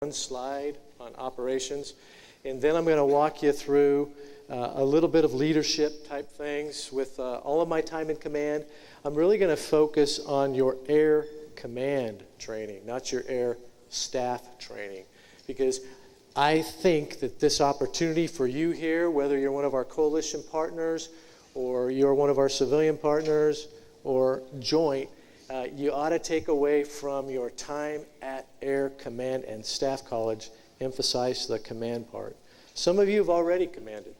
one slide on operations, and then I'm going to walk you through a little bit of leadership type things with all of my time in command. I'm really going to focus on your air command training, not your air staff training, because I think that this opportunity for you here, whether you're one of our coalition partners or you're one of our civilian partners or joint, you ought to take away from your time at Air Command and Staff College, emphasize the command part. Some of you have already commanded,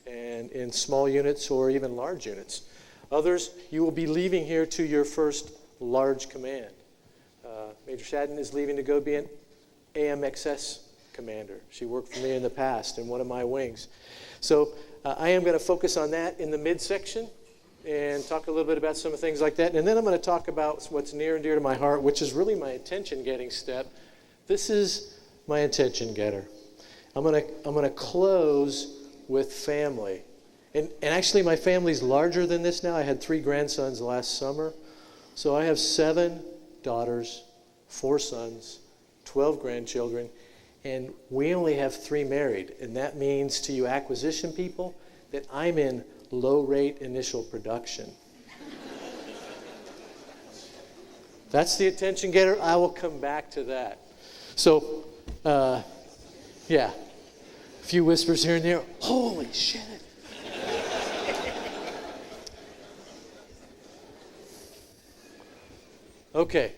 and in small units or even large units. Others, you will be leaving here to your first large command. Major Shadden is leaving to go be an AMXS commander. She worked for me in the past in one of my wings. So I am going to focus on that in the midsection and talk a little bit about some of things like that. And then I'm going to talk about what's near and dear to my heart, which is really my attention-getting step. This is my attention getter. I'm going to close with family. And actually, my family's larger than this now. I had 3 grandsons last summer. So I have 7 daughters, 4 sons, 12 grandchildren, and we only have 3 married. And that means to you acquisition people that I'm in low-rate initial production. That's the attention getter. I will come back to that. So, yeah, a few whispers here and there. Holy shit. Okay,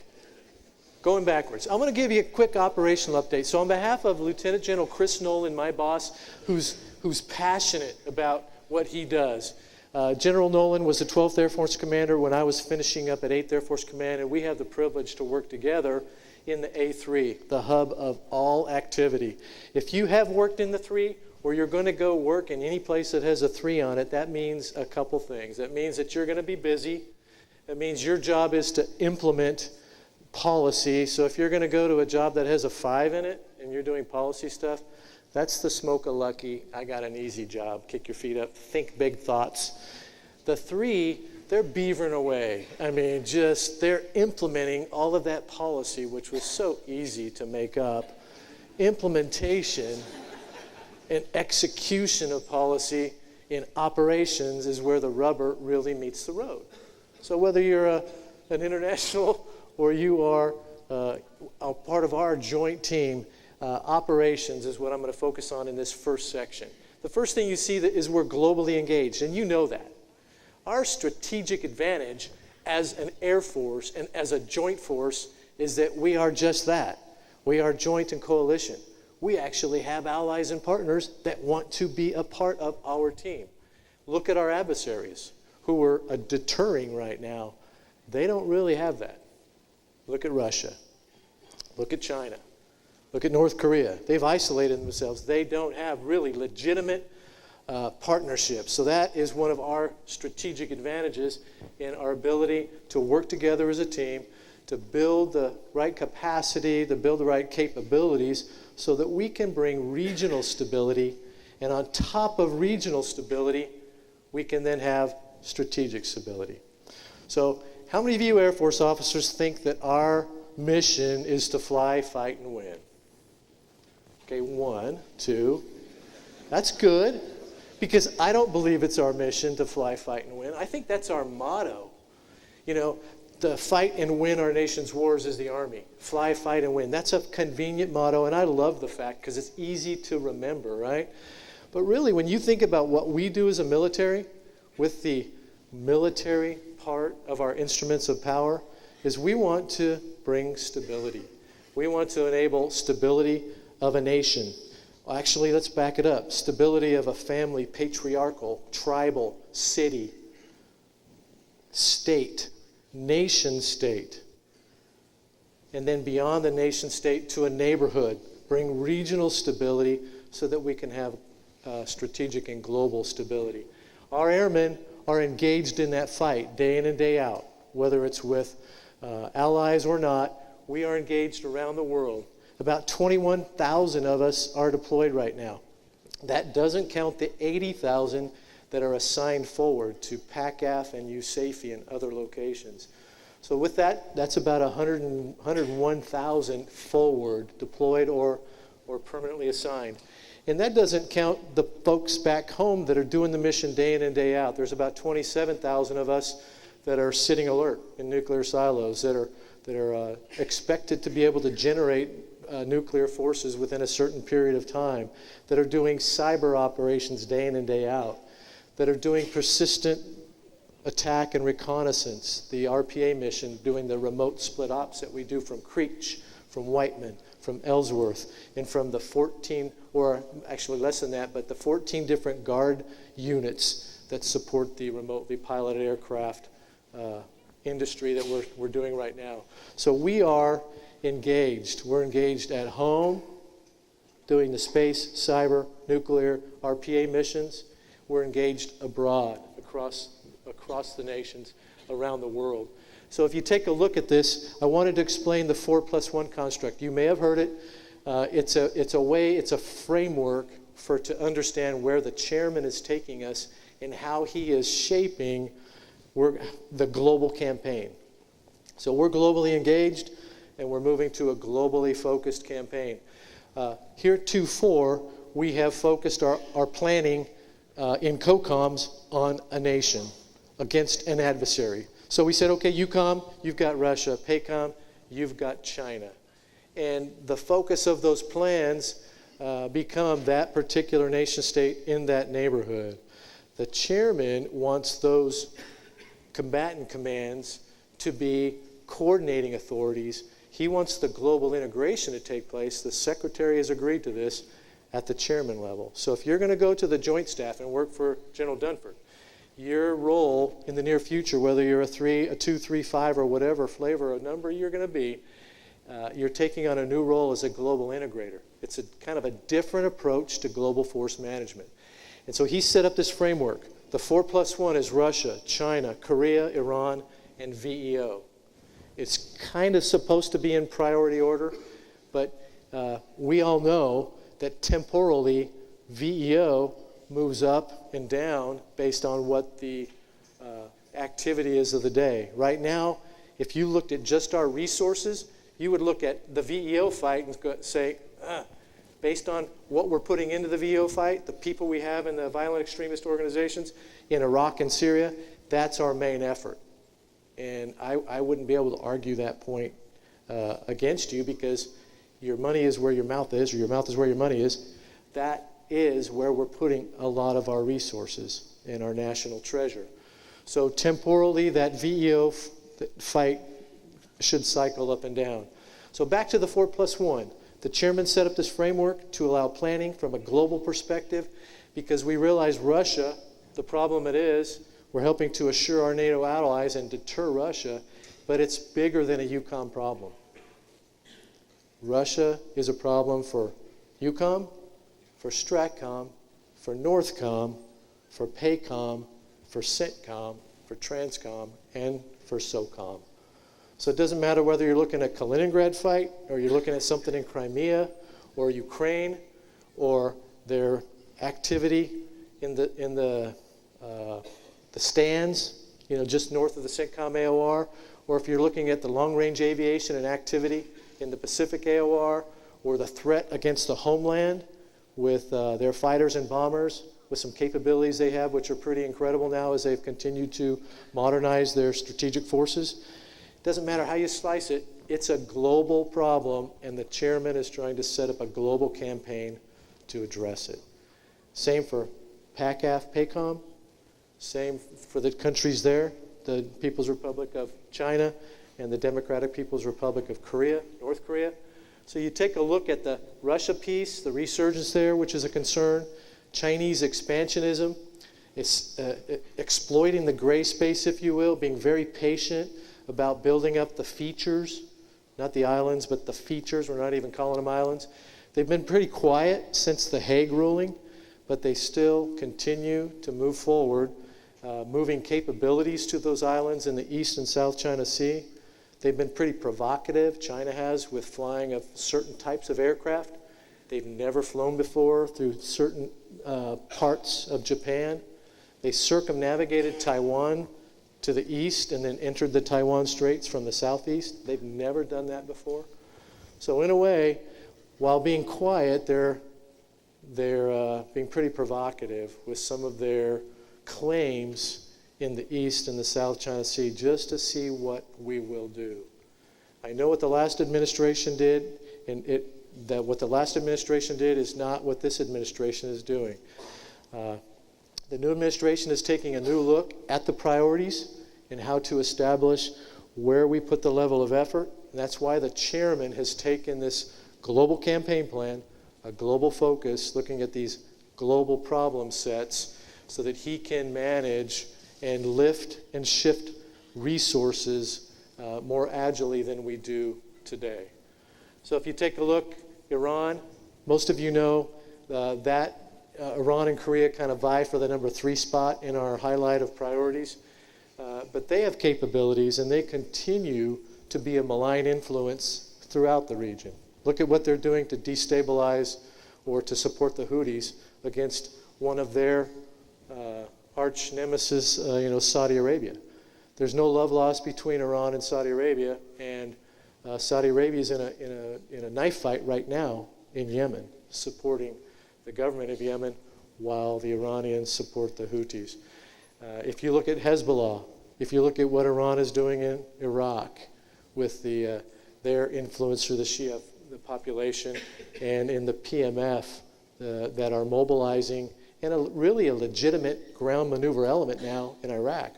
going backwards. I'm going to give you a quick operational update. So on behalf of Lieutenant General Chris Nolan, my boss, who's passionate about what he does. General Nolan was the 12th Air Force Commander when I was finishing up at 8th Air Force Command, and we have the privilege to work together in the A3, the hub of all activity. If you have worked in the 3, or you're going to go work in any place that has a 3 on it, that means a couple things. That means that you're going to be busy. That means your job is to implement policy. So if you're going to go to a job that has a 5 in it, and you're doing policy stuff, that's the smoke-a-lucky, I got an easy job, kick your feet up, think big thoughts. The 3, they're beavering away. I mean, they're implementing all of that policy, which was so easy to make up. Implementation and execution of policy in operations is where the rubber really meets the road. So whether you're an international or you are a part of our joint team, operations is what I'm going to focus on in this first section. The first thing you see is we're globally engaged, and you know that. Our strategic advantage as an Air Force and as a joint force is that we are just that. We are joint and coalition. We actually have allies and partners that want to be a part of our team. Look at our adversaries who are deterring right now. They don't really have that. Look at Russia. Look at China. Look at North Korea. They've isolated themselves. They don't have really legitimate partnerships. So that is one of our strategic advantages in our ability to work together as a team, to build the right capacity, to build the right capabilities so that we can bring regional stability. And on top of regional stability, we can then have strategic stability. So how many of you Air Force officers think that our mission is to fly, fight, and win? Okay, 1, 2. That's good, because I don't believe it's our mission to fly, fight, and win. I think that's our motto. You know, the fight and win our nation's wars is the Army. Fly, fight, and win. That's a convenient motto, and I love the fact because it's easy to remember, right? But really, when you think about what we do as a military, with the military part of our instruments of power, is we want to bring stability. We want to enable stability of a nation. Well, actually, let's back it up. Stability of a family, patriarchal, tribal, city, state, nation state. And then beyond the nation state to a neighborhood. Bring regional stability so that we can have strategic and global stability. Our airmen are engaged in that fight day in and day out, whether it's with allies or not. We are engaged around the world. About 21,000 of us are deployed right now. That doesn't count the 80,000 that are assigned forward to PACAF and USAFE and other locations. So with that, that's about 101,000 forward deployed or permanently assigned. And that doesn't count the folks back home that are doing the mission day in and day out. There's about 27,000 of us that are sitting alert in nuclear silos that are expected to be able to generate nuclear forces within a certain period of time, that are doing cyber operations day in and day out, that are doing persistent attack and reconnaissance, the RPA mission, doing the remote split ops that we do from Creech, from Whiteman, from Ellsworth, and from the 14, or actually less than that, but the 14 different guard units that support the remotely piloted aircraft industry that we're doing right now. So we are engaged. We're engaged at home, doing the space, cyber, nuclear, RPA missions. We're engaged abroad, across the nations, around the world. So if you take a look at this, I wanted to explain the 4+1 construct. You may have heard it. It's a framework to understand where the chairman is taking us and how he is shaping the global campaign. So we're globally engaged, and we're moving to a globally focused campaign. Heretofore, we have focused our planning in COCOMs on a nation against an adversary. So we said, okay, EUCOM, you've got Russia. PACOM, you've got China. And the focus of those plans become that particular nation state in that neighborhood. The chairman wants those combatant commands to be coordinating authorities. He wants the global integration to take place. The secretary has agreed to this at the chairman level. So if you're going to go to the joint staff and work for General Dunford, your role in the near future, whether you're a 2, 3, 5, or whatever flavor or number you're going to be, you're taking on a new role as a global integrator. It's a kind of a different approach to global force management. And so he set up this framework. The 4+1 is Russia, China, Korea, Iran, and VEO. It's kind of supposed to be in priority order, but we all know that temporally VEO moves up and down based on what the activity is of the day. Right now, if you looked at just our resources, you would look at the VEO fight and say, based on what we're putting into the VEO fight, the people we have in the violent extremist organizations in Iraq and Syria, that's our main effort. And I wouldn't be able to argue that point against you, because your money is where your mouth is, or your mouth is where your money is. That is where we're putting a lot of our resources and our national treasure. So temporally, that VEO fight should cycle up and down. So back to the 4+1. The chairman set up this framework to allow planning from a global perspective, because we realize Russia, the problem it is, we're helping to assure our NATO allies and deter Russia, but it's bigger than a EUCOM problem. Russia is a problem for EUCOM, for STRATCOM, for NORTHCOM, for PACOM, for CENTCOM, for TRANSCOM, and for SOCOM. So it doesn't matter whether you're looking at Kaliningrad fight, or you're looking at something in Crimea, or Ukraine, or their activity in the stands, just north of the CENTCOM AOR, or if you're looking at the long-range aviation and activity in the Pacific AOR, or the threat against the homeland with their fighters and bombers, with some capabilities they have, which are pretty incredible now as they've continued to modernize their strategic forces. Doesn't matter how you slice it, it's a global problem, and the chairman is trying to set up a global campaign to address it. Same for PACAF, PACOM, same for the countries there, the People's Republic of China and the Democratic People's Republic of Korea, North Korea. So you take a look at the Russia piece, the resurgence there, which is a concern, Chinese expansionism, it's exploiting the gray space, if you will, being very patient about building up the features, not the islands, but the features. We're not even calling them islands. They've been pretty quiet since the Hague ruling, but they still continue to move forward, moving capabilities to those islands in the East and South China Sea. They've been pretty provocative, China has, with flying of certain types of aircraft. They've never flown before through certain parts of Japan. They circumnavigated Taiwan to the east and then entered the Taiwan Straits from the southeast. They've never done that before. So in a way, while being quiet, they're being pretty provocative with some of their claims in the East and the South China Sea, just to see what we will do. I know what the last administration did, and what the last administration did is not what this administration is doing. The new administration is taking a new look at the priorities and how to establish where we put the level of effort. And that's why the chairman has taken this global campaign plan, a global focus, looking at these global problem sets so that he can manage and lift and shift resources more agilely than we do today. So if you take a look, Iran, most of you know that Iran and Korea kind of vie for the number 3 spot in our highlight of priorities. But they have capabilities, and they continue to be a malign influence throughout the region. Look at what they're doing to destabilize or to support the Houthis against one of their arch nemesis, Saudi Arabia. There's no love lost between Iran and Saudi Arabia, and Saudi Arabia is in a knife fight right now in Yemen, supporting the government of Yemen while the Iranians support the Houthis. If you look at Hezbollah, if you look at what Iran is doing in Iraq with their influence through the Shia the population and in the PMF that are mobilizing, and really a legitimate ground maneuver element now in Iraq,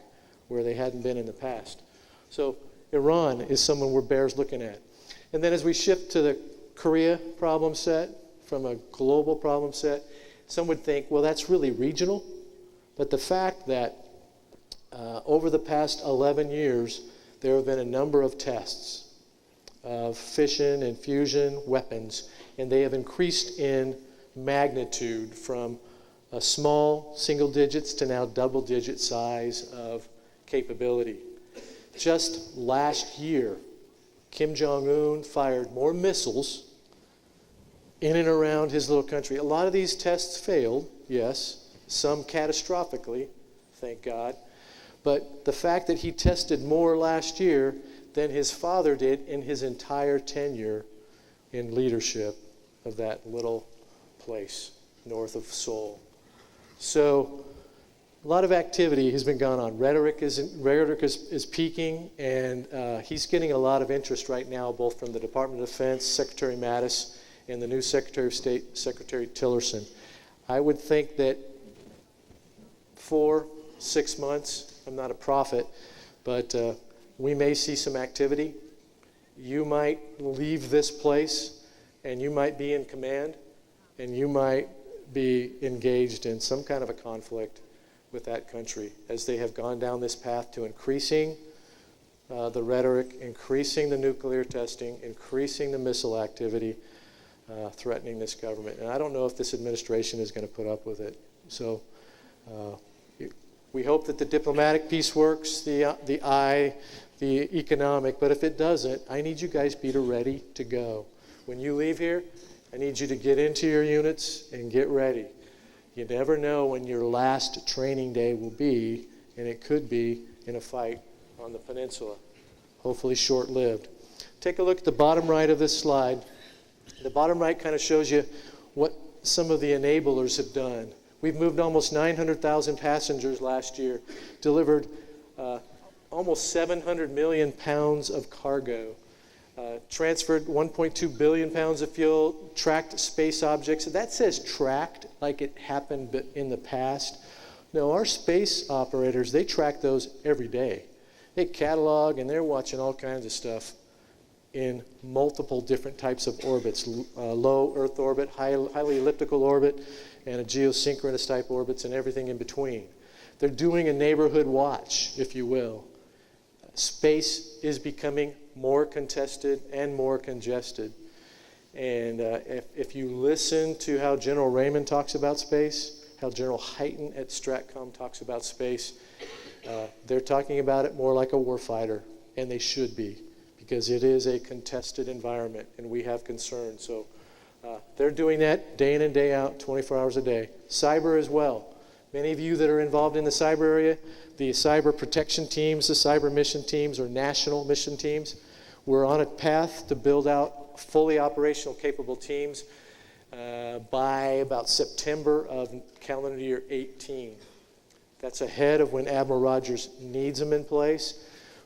where they hadn't been in the past. So Iran is someone where Bear's looking at. And then as we shift to the Korea problem set, from a global problem set, some would think, well, that's really regional. But the fact that over the past 11 years, there have been a number of tests of fission and fusion weapons, and they have increased in magnitude from a small single digits to now double digit size of capability. Just last year, Kim Jong-un fired more missiles in and around his little country. A lot of these tests failed, yes, some catastrophically, thank God. But the fact that he tested more last year than his father did in his entire tenure in leadership of that little place north of Seoul. So a lot of activity has been going on. Rhetoric is peaking, and he's getting a lot of interest right now, both from the Department of Defense, Secretary Mattis, and the new Secretary of State, Secretary Tillerson. I would think that 4-6 months, I'm not a prophet, but we may see some activity. You might leave this place, and you might be in command, and you might be engaged in some kind of a conflict with that country as they have gone down this path to increasing the rhetoric, increasing the nuclear testing, increasing the missile activity, threatening this government. And I don't know if this administration is going to put up with it. So we hope that the diplomatic piece works, the economic, but if it doesn't, I need you guys be ready to go. When you leave here, I need you to get into your units and get ready. You never know when your last training day will be, and it could be in a fight on the peninsula, hopefully short-lived. Take a look at the bottom right of this slide. The bottom right kind of shows you what some of the enablers have done. We've moved almost 900,000 passengers last year, delivered almost 700 million pounds of cargo, transferred 1.2 billion pounds of fuel, tracked space objects. That says tracked like it happened in the past. No, our space operators, they track those every day. They catalog, and they're watching all kinds of stuff in multiple different types of orbits, low Earth orbit, highly elliptical orbit, and a geosynchronous type orbits, and everything in between. They're doing a neighborhood watch, if you will. Space is becoming more contested and more congested. And if you listen to how General Raymond talks about space, how General Hyten at Stratcom talks about space, they're talking about it more like a warfighter, and they should be, because it is a contested environment, and we have concerns. So they're doing that day in and day out, 24 hours a day. Cyber as well. Many of you that are involved in the cyber area, the cyber protection teams, the cyber mission teams, or national mission teams, we're on a path to build out fully operational capable teams by about September of calendar year 18. That's ahead of when Admiral Rogers needs them in place.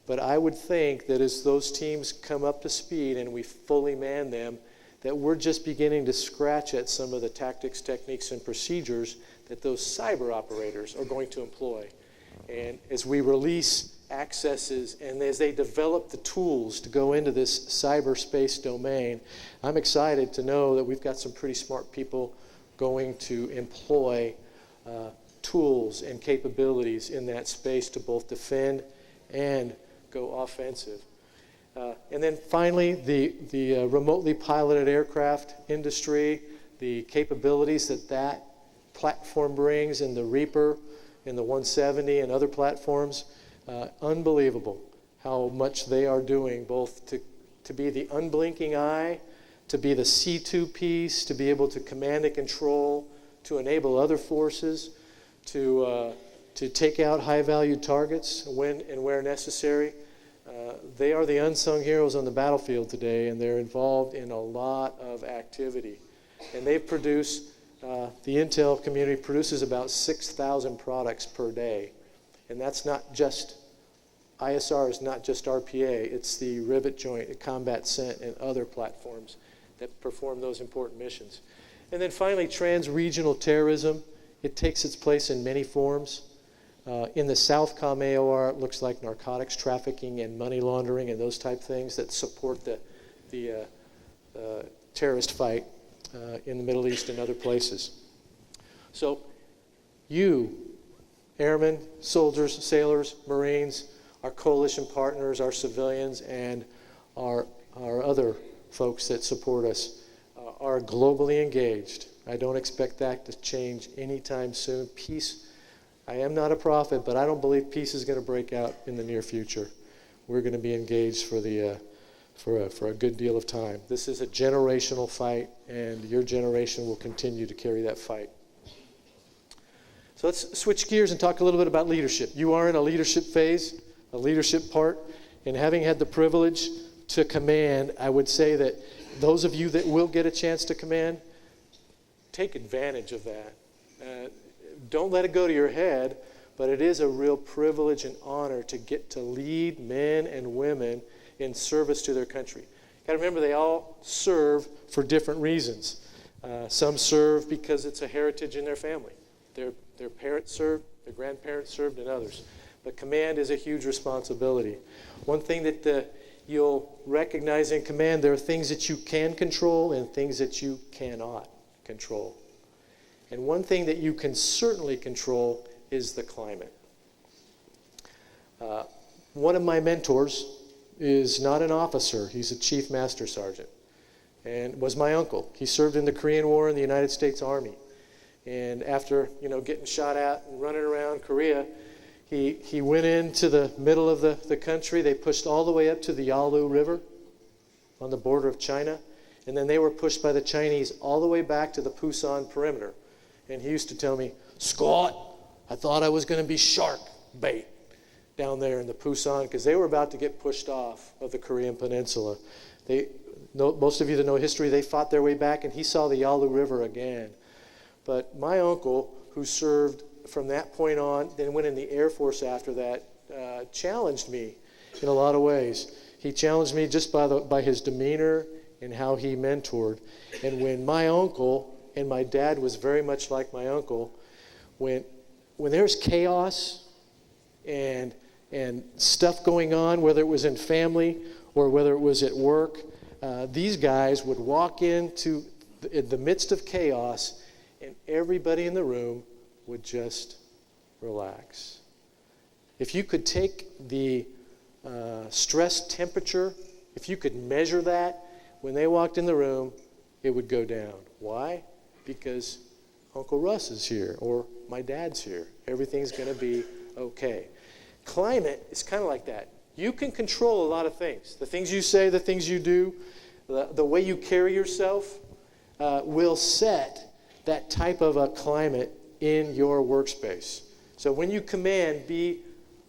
But I would think that as those teams come up to speed and we fully man them, that we're just beginning to scratch at some of the tactics, techniques, and procedures that those cyber operators are going to employ. And as we release accesses and as they develop the tools to go into this cyberspace domain, I'm excited to know that we've got some pretty smart people going to employ tools and capabilities in that space to both defend and go offensive. And then finally, the remotely piloted aircraft industry, the capabilities that platform brings in the Reaper, in the 170 and other platforms, unbelievable how much they are doing, both to be the unblinking eye, to be the C2 piece, to be able to command and control, to enable other forces, to take out high-value targets when and where necessary. They are the unsung heroes on the battlefield today, and they're involved in a lot of activity. And they produce, the intel community produces about 6,000 products per day. And that's not just, ISR is not just RPA, it's the Rivet Joint, Combat Scent, and other platforms that perform those important missions. And then finally, trans-regional terrorism. It takes its place in many forms. In the Southcom AOR, it looks like narcotics trafficking and money laundering and those type things that support the terrorist fight in the Middle East and other places. So you, airmen, soldiers, sailors, Marines, our coalition partners, our civilians, and our other folks that support us are globally engaged. I don't expect that to change anytime soon. Peace, I am not a prophet, but I don't believe peace is going to break out in the near future. We're going to be engaged for a good deal of time. This is a generational fight, and your generation will continue to carry that fight. So let's switch gears and talk a little bit about leadership. You are in a leadership phase, a leadership part, and having had the privilege to command, I would say that those of you that will get a chance to command, take advantage of that. Don't let it go to your head, but it is a real privilege and honor to get to lead men and women in service to their country. You got to remember, they all serve for different reasons. Some serve because it's a heritage in their family. Their parents served, their grandparents served, and others. But command is a huge responsibility. One thing that you'll recognize in command, there are things that you can control and things that you cannot control. And one thing that you can certainly control is the climate. One of my mentors is not an officer. He's a chief master sergeant and was my uncle. He served in the Korean War in the United States Army. And after, getting shot at and running around Korea, he went into the middle of the country. They pushed all the way up to the Yalu River on the border of China. And then they were pushed by the Chinese all the way back to the Pusan perimeter. And he used to tell me, Scott, I thought I was going to be shark bait down there in the Pusan, because they were about to get pushed off of the Korean Peninsula. Most of you that know history, they fought their way back, and he saw the Yalu River again. But my uncle, who served from that point on, then went in the Air Force after that, challenged me in a lot of ways. He challenged me just by his demeanor and how he mentored. And when my uncle, and my dad was very much like my uncle, when there's chaos and stuff going on, whether it was in family or whether it was at work, these guys would walk into the midst of chaos, and everybody in the room would just relax. If you could take the stress temperature, if you could measure that, when they walked in the room, it would go down. Why? Because Uncle Russ is here, or my dad's here. Everything's going to be okay. Climate is kind of like that. You can control a lot of things. The things you say, the things you do, the way you carry yourself will set that type of a climate in your workspace. So when you command, be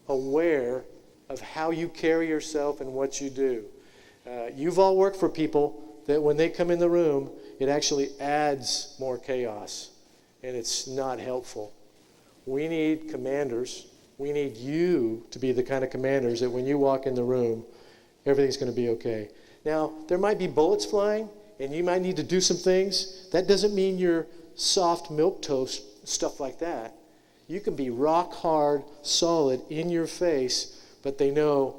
aware of how you carry yourself and what you do. You've all worked for people that when they come in the room, it actually adds more chaos, and it's not helpful. We need commanders. We need you to be the kind of commanders that when you walk in the room, everything's going to be okay. Now, there might be bullets flying, and you might need to do some things. That doesn't mean you're soft milquetoast, stuff like that. You can be rock hard, solid, in your face, but they know,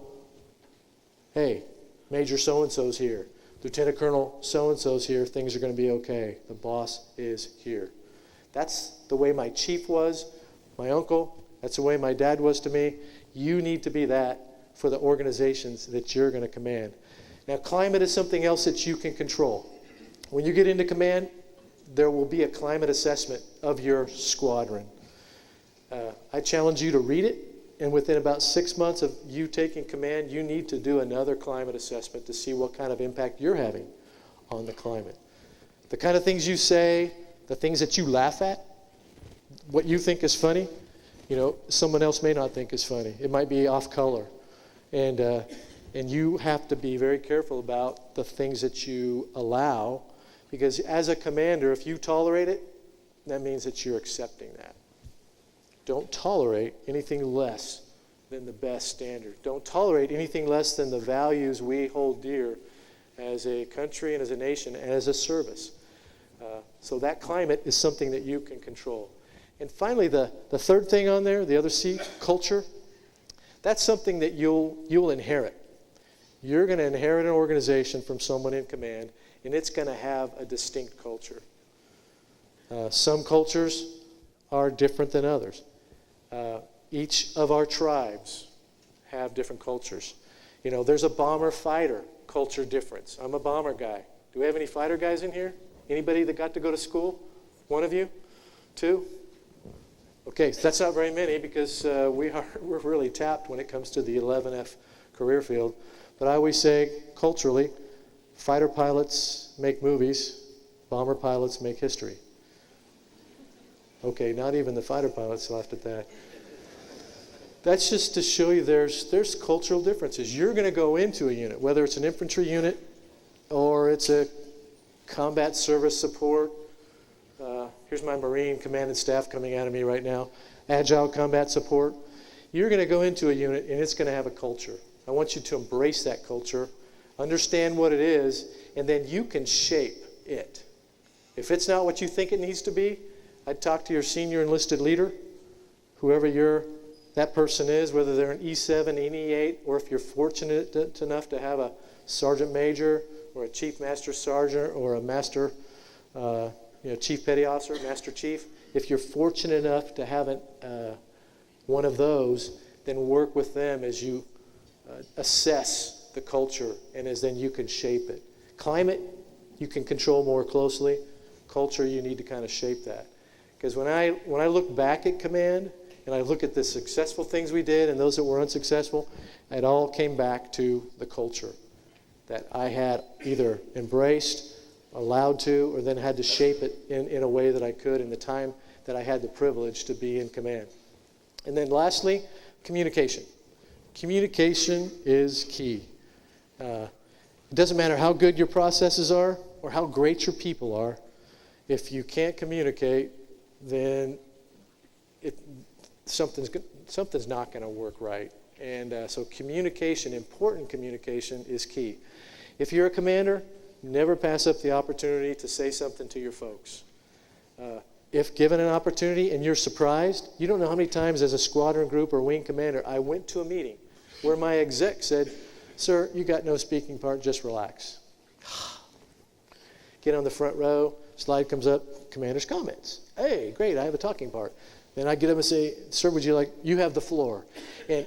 hey, Major so-and-so's here. Lieutenant Colonel so-and-so's here. Things are going to be okay. The boss is here. That's the way my chief was, my uncle. That's the way my dad was to me. You need to be that for the organizations that you're going to command. Now, climate is something else that you can control. When you get into command, there will be a climate assessment of your squadron. I challenge you to read it, and within about 6 months of you taking command, you need to do another climate assessment to see what kind of impact you're having on the climate. The kind of things you say, the things that you laugh at, what you think is funny, someone else may not think is funny. It might be off color. And you have to be very careful about the things that you allow, because as a commander, if you tolerate it, that means that you're accepting that. Don't tolerate anything less than the best standard. Don't tolerate anything less than the values we hold dear as a country and as a nation and as a service. So that climate is something that you can control. And finally, the third thing on there, the other C, culture, that's something that you'll inherit. You're going to inherit an organization from someone in command, and it's going to have a distinct culture. Some cultures are different than others. Each of our tribes have different cultures. There's a bomber-fighter culture difference. I'm a bomber guy. Do we have any fighter guys in here? Anybody that got to go to school? One of you? Two? Okay, so that's not very many, because we're really tapped when it comes to the 11F career field. But I always say, culturally, fighter pilots make movies, bomber pilots make history. Okay, not even the fighter pilots laughed at that. That's just to show you there's cultural differences. You're going to go into a unit, whether it's an infantry unit or it's a combat service support. Here's my Marine command and staff coming out of me right now. Agile combat support. You're going to go into a unit and it's going to have a culture. I want you to embrace that culture, understand what it is, and then you can shape it. If it's not what you think it needs to be, I'd talk to your senior enlisted leader, whoever that person is, whether they're an E7, an E8, or if you're fortunate enough to have a sergeant major or a chief master sergeant or a master, chief petty officer, master chief. If you're fortunate enough to have one of those, then work with them as you assess the culture and as then you can shape it. Climate, you can control more closely. Culture, you need to kind of shape that. Because when I look back at command and I look at the successful things we did and those that were unsuccessful, it all came back to the culture that I had either embraced, allowed to, or then had to shape it in a way that I could in the time that I had the privilege to be in command. And then lastly, communication. Communication is key. It doesn't matter how good your processes are or how great your people are. If you can't communicate, then something's not going to work right. And so communication, important communication, is key. If you're a commander, never pass up the opportunity to say something to your folks. If given an opportunity and you're surprised, you don't know how many times as a squadron group or wing commander, I went to a meeting where my exec said, "Sir, you got no speaking part, just relax." Get on the front row, slide comes up, commander's comments. Hey, great, I have a talking part. Then I get up and say, "Sir, you have the floor." And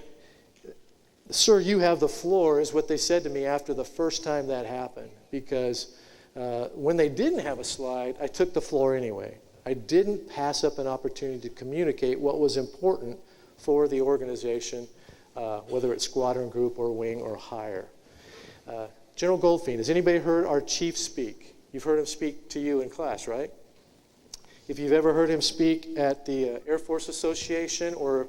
"Sir, you have the floor" is what they said to me after the first time that happened, because when they didn't have a slide, I took the floor anyway. I didn't pass up an opportunity to communicate what was important for the organization, whether it's squadron group or wing or higher. General Goldfein, has anybody heard our chief speak? You've heard him speak to you in class, right? If you've ever heard him speak at the Air Force Association or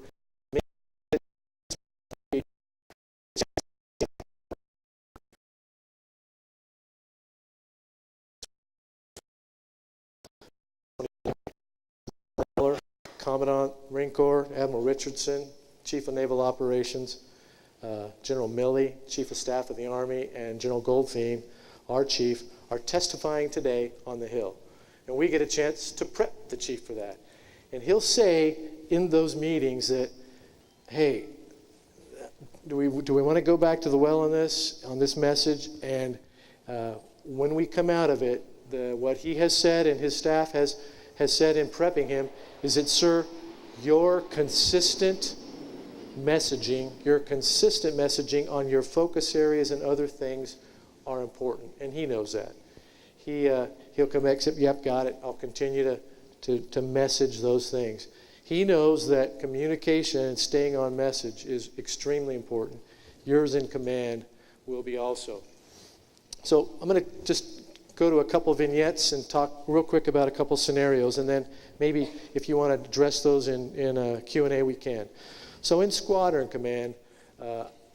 Commandant Marine Corps, Admiral Richardson, Chief of Naval Operations, General Milley, Chief of Staff of the Army, and General Goldfein, our chief, are testifying today on the Hill. And we get a chance to prep the chief for that. And he'll say in those meetings that, hey, do we want to go back to the well on this message? And when we come out of it, what he has said and his staff has said in prepping him is that, sir, your consistent messaging on your focus areas and other things are important. And he knows that. He'll come back and say, yep, got it. I'll continue to message those things. He knows that communication and staying on message is extremely important. Yours in command will be also. So I'm going to just go to a couple vignettes and talk real quick about a couple scenarios, and then maybe if you want to address those in a Q&A, we can. So in squadron command,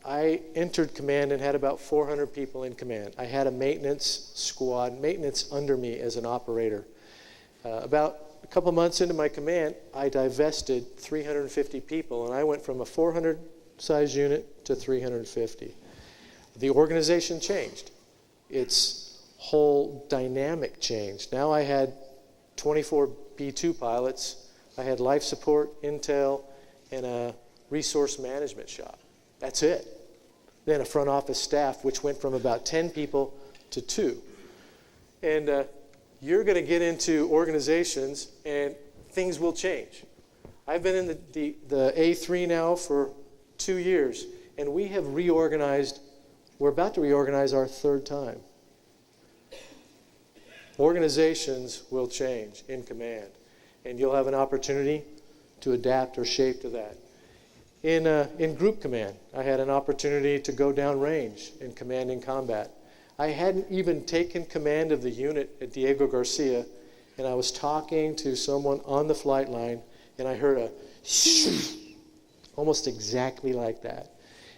I entered command and had about 400 people in command. I had a maintenance under me as an operator. About a couple months into my command, I divested 350 people, and I went from a 400-size unit to 350. The organization changed. Its whole dynamic changed. Now I had 24 B-2 pilots. I had life support, intel, and a resource management shop. That's it. Then a front office staff, which went from about 10 people to 2. And you're going to get into organizations, and things will change. I've been in the A3 now for 2 years, and we have reorganized. We're about to reorganize our third time. Organizations will change in command, and you'll have an opportunity to adapt or shape to that. In group command, I had an opportunity to go downrange in command in combat. I hadn't even taken command of the unit at Diego Garcia, and I was talking to someone on the flight line, and I heard a almost exactly like that.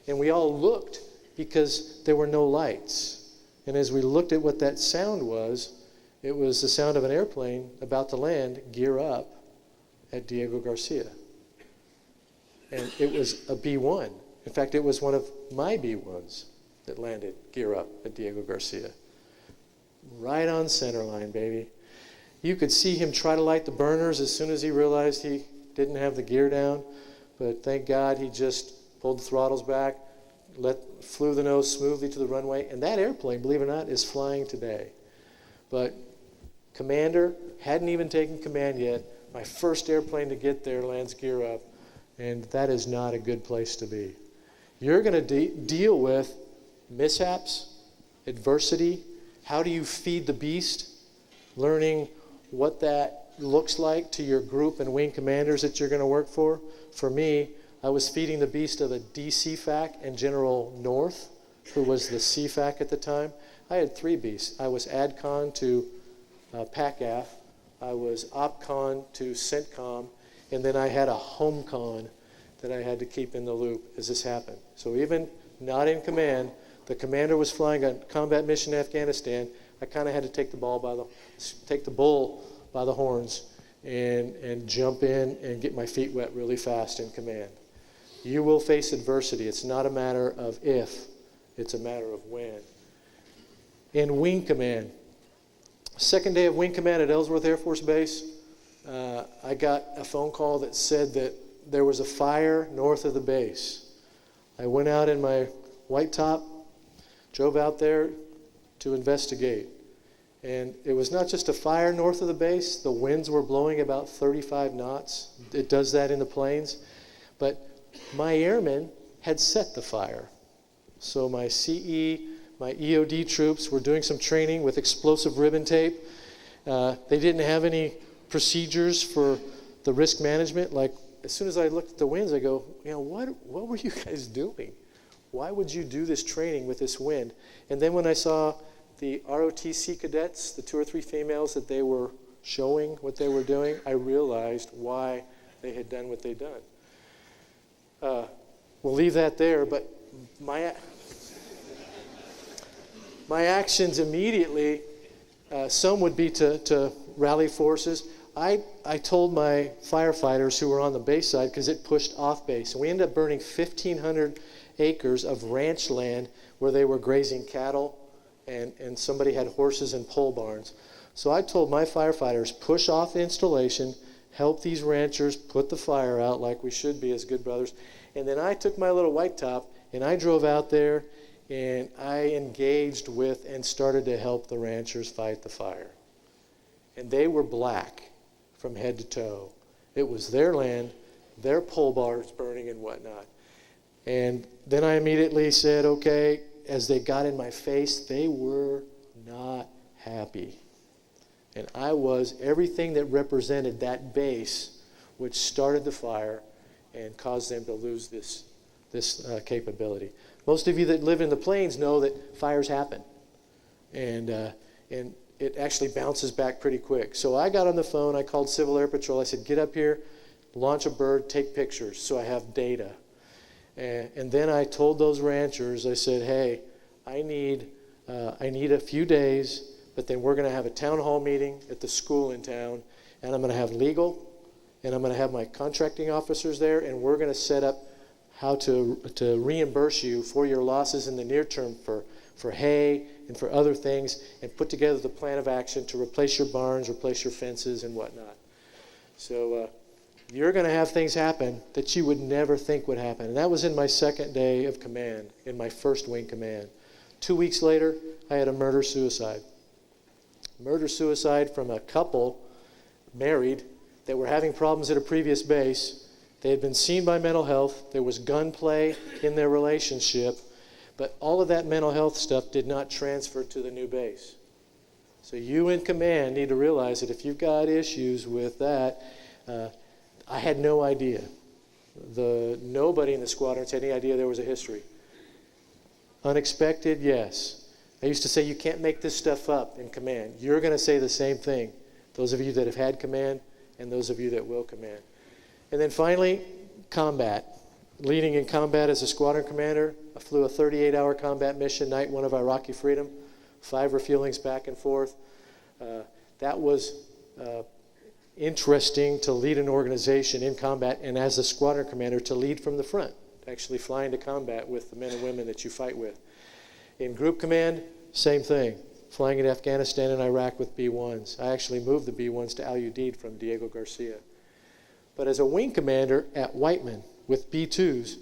And we all looked because there were no lights. And as we looked at what that sound was, it was the sound of an airplane about to land, gear up, at Diego Garcia. And it was a B-1. In fact, it was one of my B-1s that landed, gear up, at Diego Garcia. Right on center line, baby. You could see him try to light the burners as soon as he realized he didn't have the gear down. But thank God he just pulled the throttles back, flew the nose smoothly to the runway. And that airplane, believe it or not, is flying today. But commander hadn't even taken command yet. My first airplane to get there lands gear up. And that is not a good place to be. You're going to deal with mishaps, adversity. How do you feed the beast? Learning what that looks like to your group and wing commanders that you're going to work for. For me, I was feeding the beast of a DCFAC and General North, who was the CFAC at the time. I had 3 beasts. I was ADCON to PACAF. I was OPCON to CENTCOM. And then I had a HOMECON that I had to keep in the loop as this happened. So even not in command, the commander was flying a combat mission in Afghanistan. I kind of had to take the bull by the horns and jump in and get my feet wet really fast in command. You will face adversity. It's not a matter of if, it's a matter of when. In wing command, second day of wing command at Ellsworth Air Force Base, I got a phone call that said that there was a fire north of the base. I went out in my white top, drove out there to investigate. And it was not just a fire north of the base. The winds were blowing about 35 knots. It does that in the plains. But my airmen had set the fire. So my CE, my EOD troops were doing some training with explosive ribbon tape. They didn't have any procedures for the risk management. Like, as soon as I looked at the winds, I go, what were you guys doing? Why would you do this training with this wind? And then when I saw the ROTC cadets, the 2 or 3 females that they were showing what they were doing, I realized why they had done what they'd done. We'll leave that there, but my actions immediately, some would be to rally forces. I told my firefighters who were on the base side, because it pushed off base, and we ended up burning 1,500 acres of ranch land where they were grazing cattle, and somebody had horses and pole barns. So I told my firefighters, push off the installation, help these ranchers put the fire out like we should be as good brothers. And then I took my little white top and I drove out there and I engaged with and started to help the ranchers fight the fire. And they were black from head to toe. It was their land, their pole bars burning and whatnot. And then I immediately said, okay, as they got in my face, they were not happy. And I was everything that represented that base which started the fire and caused them to lose this capability. Most of you that live in the plains know that fires happen. And it actually bounces back pretty quick. So I got on the phone, I called Civil Air Patrol, I said, get up here, launch a bird, take pictures so I have data. And then I told those ranchers, I said, hey, I need a few days, but then we're going to have a town hall meeting at the school in town, and I'm going to have legal, and I'm going to have my contracting officers there, and we're going to set up how to reimburse you for your losses in the near term for hay and for other things, and put together the plan of action to replace your barns, replace your fences, and whatnot. So you're going to have things happen that you would never think would happen. And that was in my second day of command, in my first wing command. 2 weeks later, I had a murder-suicide. Murder-suicide from a couple, married, that were having problems at a previous base. They had been seen by mental health. There was gunplay in their relationship. But all of that mental health stuff did not transfer to the new base. So you in command need to realize that if you've got issues with that, I had no idea. Nobody in the squadrons had any idea there was a history. Unexpected, yes. I used to say you can't make this stuff up in command. You're going to say the same thing, those of you that have had command and those of you that will command. And then finally, combat. Leading in combat as a squadron commander, I flew a 38-hour combat mission, night one of Iraqi freedom, 5 refuelings back and forth. That was interesting to lead an organization in combat, and as a squadron commander to lead from the front, actually fly into combat with the men and women that you fight with. In group command, same thing, flying in Afghanistan and Iraq with B-1s. I actually moved the B-1s to Al Udeid from Diego Garcia. But as a wing commander at Whiteman with B-2s,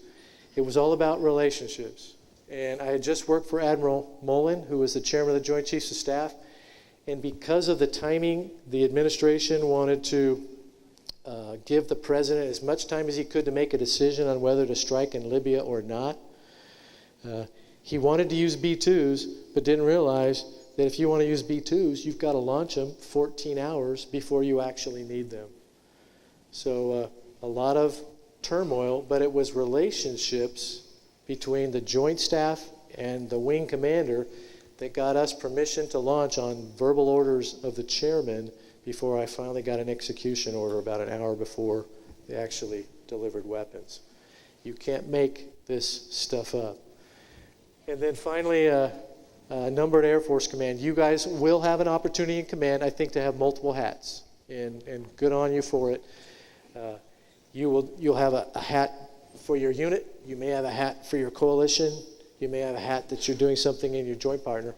it was all about relationships. And I had just worked for Admiral Mullen, who was the chairman of the Joint Chiefs of Staff. And because of the timing, the administration wanted to give the president as much time as he could to make a decision on whether to strike in Libya or not. He wanted to use B-2s, but didn't realize that if you want to use B-2s, you've got to launch them 14 hours before you actually need them. So a lot of turmoil, but it was relationships between the Joint Staff and the wing commander that got us permission to launch on verbal orders of the chairman before I finally got an execution order about an hour before they actually delivered weapons. You can't make this stuff up. And then finally, numbered Air Force Command. You guys will have an opportunity in command, I think, to have multiple hats, and good on you for it. You'll have a hat for your unit. You may have a hat for your coalition. You may have a hat that you're doing something in your joint partner.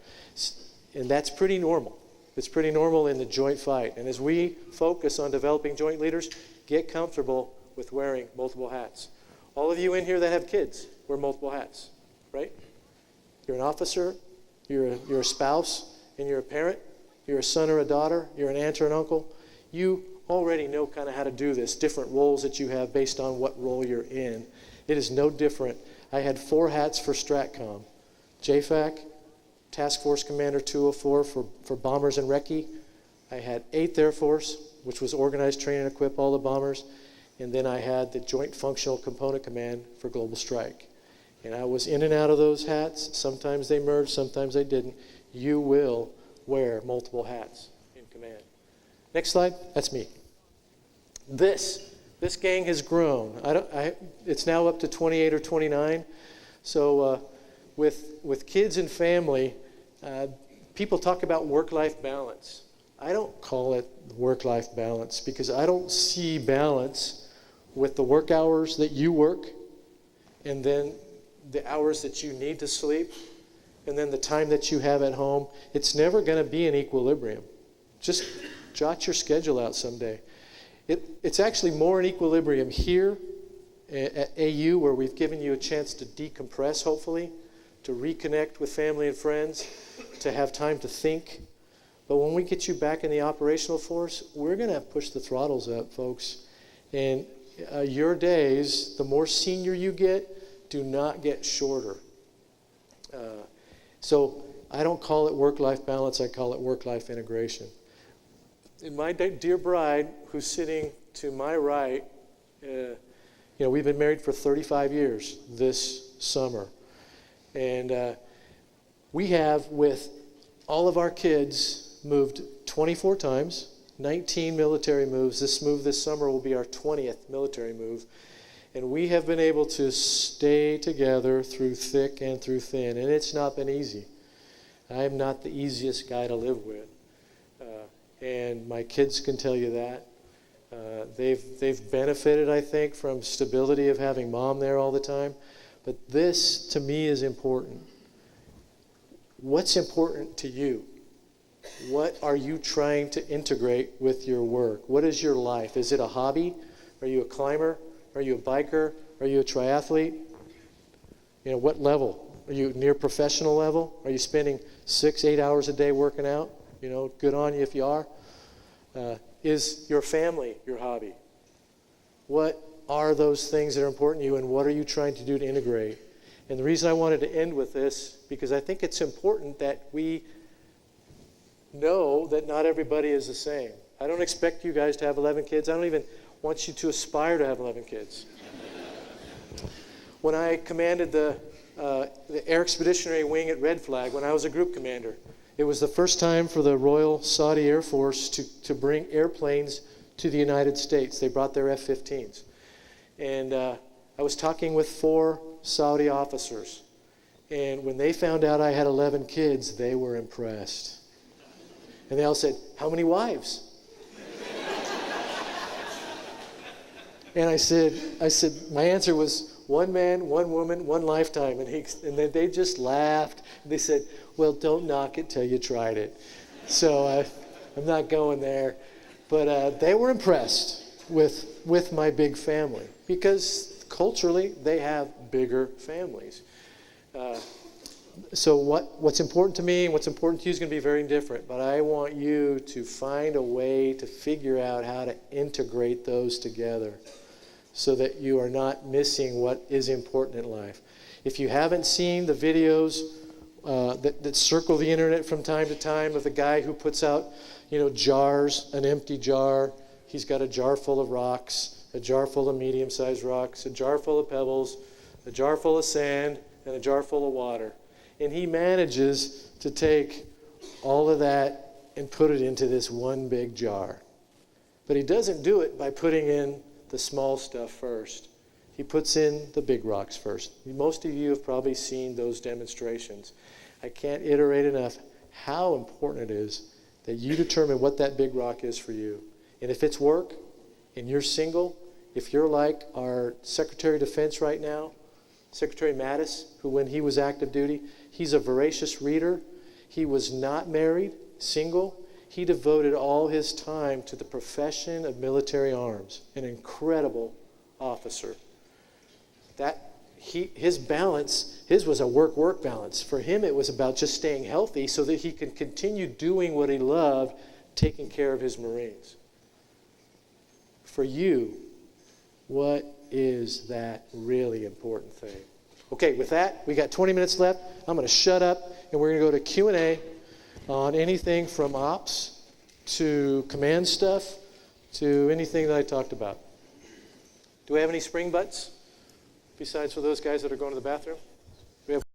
And that's pretty normal. It's pretty normal in the joint fight. And as we focus on developing joint leaders, get comfortable with wearing multiple hats. All of you in here that have kids wear multiple hats, right? You're an officer, you're a spouse, and you're a parent. You're a son or a daughter. You're an aunt or an uncle. You already know kind of how to do this, different roles that you have based on what role you're in. It is no different. I had 4 hats for STRATCOM. JFAC, Task Force Commander 204 for bombers and recce. I had 8th Air Force, which was organize, train, and equip all the bombers. And then I had the Joint Functional Component Command for Global Strike. And I was in and out of those hats. Sometimes they merged, sometimes they didn't. You will wear multiple hats in command. Next slide. That's me. This gang has grown. It's now up to 28 or 29. So with kids and family, people talk about work-life balance. I don't call it work-life balance because I don't see balance with the work hours that you work and then the hours that you need to sleep and then the time that you have at home. It's never going to be an equilibrium. Just jot your schedule out someday. It's actually more in equilibrium here at AU, where we've given you a chance to decompress, hopefully, to reconnect with family and friends, to have time to think. But when we get you back in the operational force, we're going to push the throttles up, folks. And your days, the more senior you get, do not get shorter. So I don't call it work-life balance. I call it work-life integration. And my dear bride, who's sitting to my right, we've been married for 35 years this summer. And we have, with all of our kids, moved 24 times, 19 military moves. This move this summer will be our 20th military move. And we have been able to stay together through thick and through thin. And it's not been easy. I am not the easiest guy to live with. And my kids can tell you that. They've benefited, I think, from stability of having mom there all the time. But this, to me, is important. What's important to you? What are you trying to integrate with your work? What is your life? Is it a hobby? Are you a climber? Are you a biker? Are you a triathlete? What level? Are you near professional level? Are you spending 6-8 hours a day working out? Good on you if you are. Is your family your hobby? What are those things that are important to you, and what are you trying to do to integrate? And the reason I wanted to end with this, because I think it's important that we know that not everybody is the same. I don't expect you guys to have 11 kids. I don't even want you to aspire to have 11 kids. When I commanded the Air Expeditionary Wing at Red Flag, when I was a group commander, it was the first time for the Royal Saudi Air Force to bring airplanes to the United States. They brought their F-15s. And I was talking with 4 Saudi officers. And when they found out I had 11 kids, they were impressed. And they all said, "How many wives?" And I said, my answer was, 1 man, 1 woman, 1 lifetime. And they just laughed. They said, "Well, don't knock it till you tried it." So I'm not going there. But they were impressed with my big family because culturally they have bigger families. So what's important to me and what's important to you is going to be very different. But I want you to find a way to figure out how to integrate those together so that you are not missing what is important in life. If you haven't seen the videos that circle the internet from time to time of the guy who puts out, jars, an empty jar. He's got a jar full of rocks, a jar full of medium-sized rocks, a jar full of pebbles, a jar full of sand, and a jar full of water. And he manages to take all of that and put it into this one big jar. But he doesn't do it by putting in the small stuff first. He puts in the big rocks first. Most of you have probably seen those demonstrations. I can't iterate enough how important it is that you determine what that big rock is for you. And if it's work, and you're single, if you're like our Secretary of Defense right now, Secretary Mattis, who when he was active duty, he's a voracious reader. He was not married, single. He devoted all his time to the profession of military arms, an incredible officer. His balance, his was a work-work balance. For him, it was about just staying healthy so that he could continue doing what he loved, taking care of his Marines. For you, what is that really important thing? Okay, with that, we got 20 minutes left. I'm going to shut up, and we're going to go to Q&A on anything from ops to command stuff to anything that I talked about. Do we have any spring butts besides for those guys that are going to the bathroom?